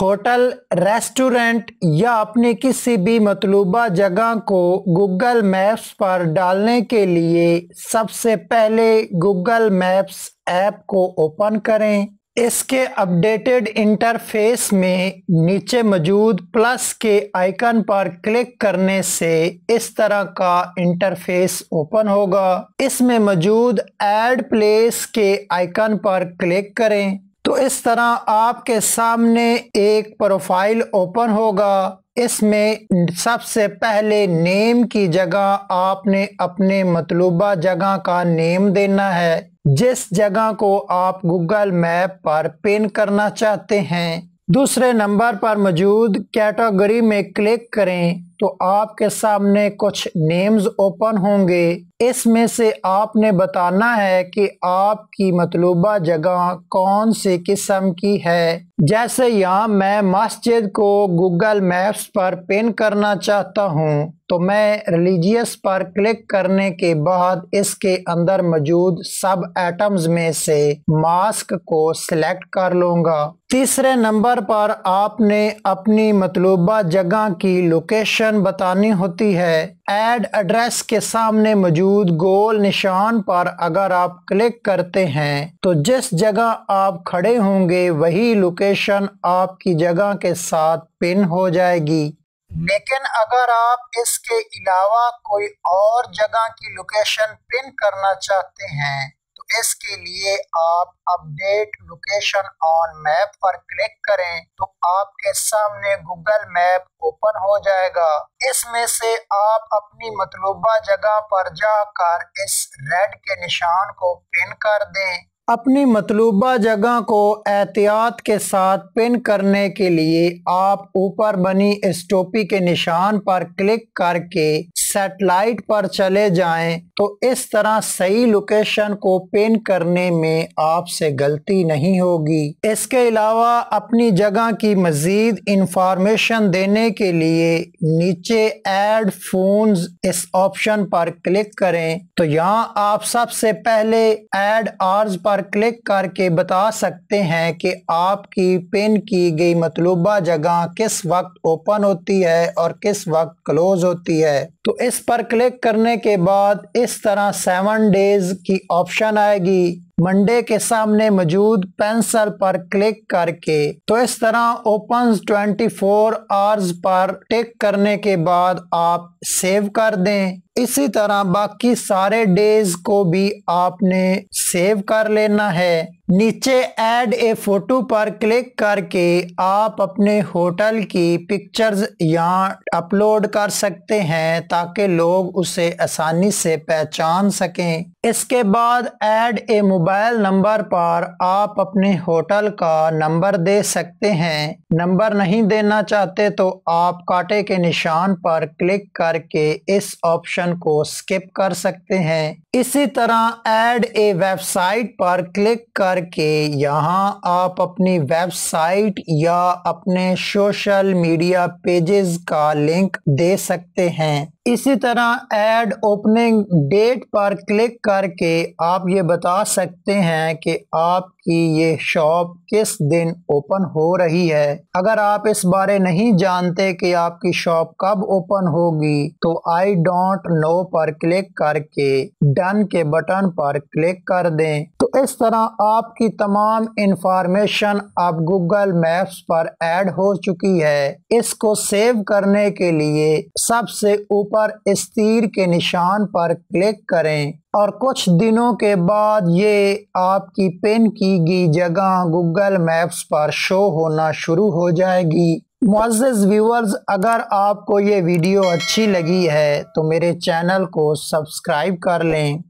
Hotel, restaurant या अपनी किसी भी मतलूबा जगह को गूगल मैप्स पर डालने के लिए सबसे पहले गूगल मैप्स ऐप को ओपन करें। इसके अपडेटेड इंटरफेस में नीचे मौजूद प्लस के आइकन पर क्लिक करने से इस तरह का इंटरफेस ओपन होगा। इसमें मौजूद ऐड प्लेस के आइकन पर क्लिक करें तो इस तरह आपके सामने एक प्रोफाइल ओपन होगा। इसमें सबसे पहले नेम की जगह आपने अपने मतलूबा जगह का नेम देना है, जिस जगह को आप गूगल मैप पर पिन करना चाहते हैं। दूसरे नंबर पर मौजूद कैटेगरी में क्लिक करें तो आपके सामने कुछ नेम्स ओपन होंगे। इसमें से आपने बताना है कि आपकी मतलूबा जगह कौन सी किस्म की है। जैसे यहाँ मैं मस्जिद को गूगल मैप्स पर पिन करना चाहता हूँ तो मैं रिलीजियस पर क्लिक करने के बाद इसके अंदर मौजूद सब आइटम्स में से मास्क को सिलेक्ट कर लूँगा। तीसरे नंबर पर आपने अपनी मतलूबा जगह की लोकेशन बतानी होती है। ऐड एड्रेस के सामने मौजूद गोल निशान पर अगर आप क्लिक करते हैं तो जिस जगह आप खड़े होंगे वही लोकेशन आपकी जगह के साथ पिन हो जाएगी। लेकिन अगर आप इसके अलावा कोई और जगह की लोकेशन पिन करना चाहते हैं तो इसके लिए आप अपडेट लोकेशन ऑन मैप पर क्लिक करें तो आपके सामने गूगल मैप ओपन हो जाएगा। इसमें से आप अपनी मतलूबा जगह पर जाकर इस रेड के निशान को पिन कर दें। अपनी मतलूबा जगह को एहतियात के साथ पिन करने के लिए आप ऊपर बनी इस टोपी के निशान पर क्लिक करके सैटेलाइट पर चले जाएं तो इस तरह सही लोकेशन को पिन करने में आपसे गलती नहीं होगी। इसके अलावा अपनी जगह की मजीद इंफॉर्मेशन देने के लिए नीचे ऐड फोन्स इस ऑप्शन पर क्लिक करें तो यहाँ आप सबसे पहले ऐड आवर्स पर क्लिक करके बता सकते हैं कि आपकी पिन की गई मतलूबा जगह किस वक्त ओपन होती है और किस वक्त क्लोज होती है। तो इस पर क्लिक करने के बाद इस तरह 7 डेज की ऑप्शन आएगी। मंडे के सामने मौजूद पेंसिल पर क्लिक करके तो इस तरह ओपन 24 आवर्स पर टिक करने के बाद आप सेव कर दें। इसी तरह बाकी सारे डेज को भी आपने सेव कर लेना है। नीचे ऐड ए फोटो पर क्लिक करके आप अपने होटल की पिक्चर्स यहाँ अपलोड कर सकते हैं ताकि लोग उसे आसानी से पहचान सकें। इसके बाद ऐड ए मोबाइल नंबर पर आप अपने होटल का नंबर दे सकते हैं। नंबर नहीं देना चाहते तो आप कांटे के निशान पर क्लिक करके इस ऑप्शन को स्किप कर सकते हैं। इसी तरह ऐड ए वेबसाइट पर क्लिक करके यहाँ आप अपनी वेबसाइट या अपने सोशल मीडिया पेजेस का लिंक दे सकते हैं। इसी तरह ऐड ओपनिंग डेट पर क्लिक करके आप ये बता सकते हैं कि आपकी ये शॉप किस दिन ओपन हो रही है। अगर आप इस बारे नहीं जानते कि आपकी शॉप कब ओपन होगी तो आई डोंट नो पर क्लिक करके डन के बटन पर क्लिक कर दें। तो इस तरह आपकी तमाम इंफॉर्मेशन अब गूगल मैप्स पर ऐड हो चुकी है। इसको सेव करने के लिए सबसे ऊपर इस तीर के निशान पर क्लिक करें और कुछ दिनों के बाद ये आपकी पिन की गई जगह गूगल मैप्स पर शो होना शुरू हो जाएगी। मुअज़्ज़िज़ व्यूअर्स, अगर आपको ये वीडियो अच्छी लगी है तो मेरे चैनल को सब्सक्राइब कर लें।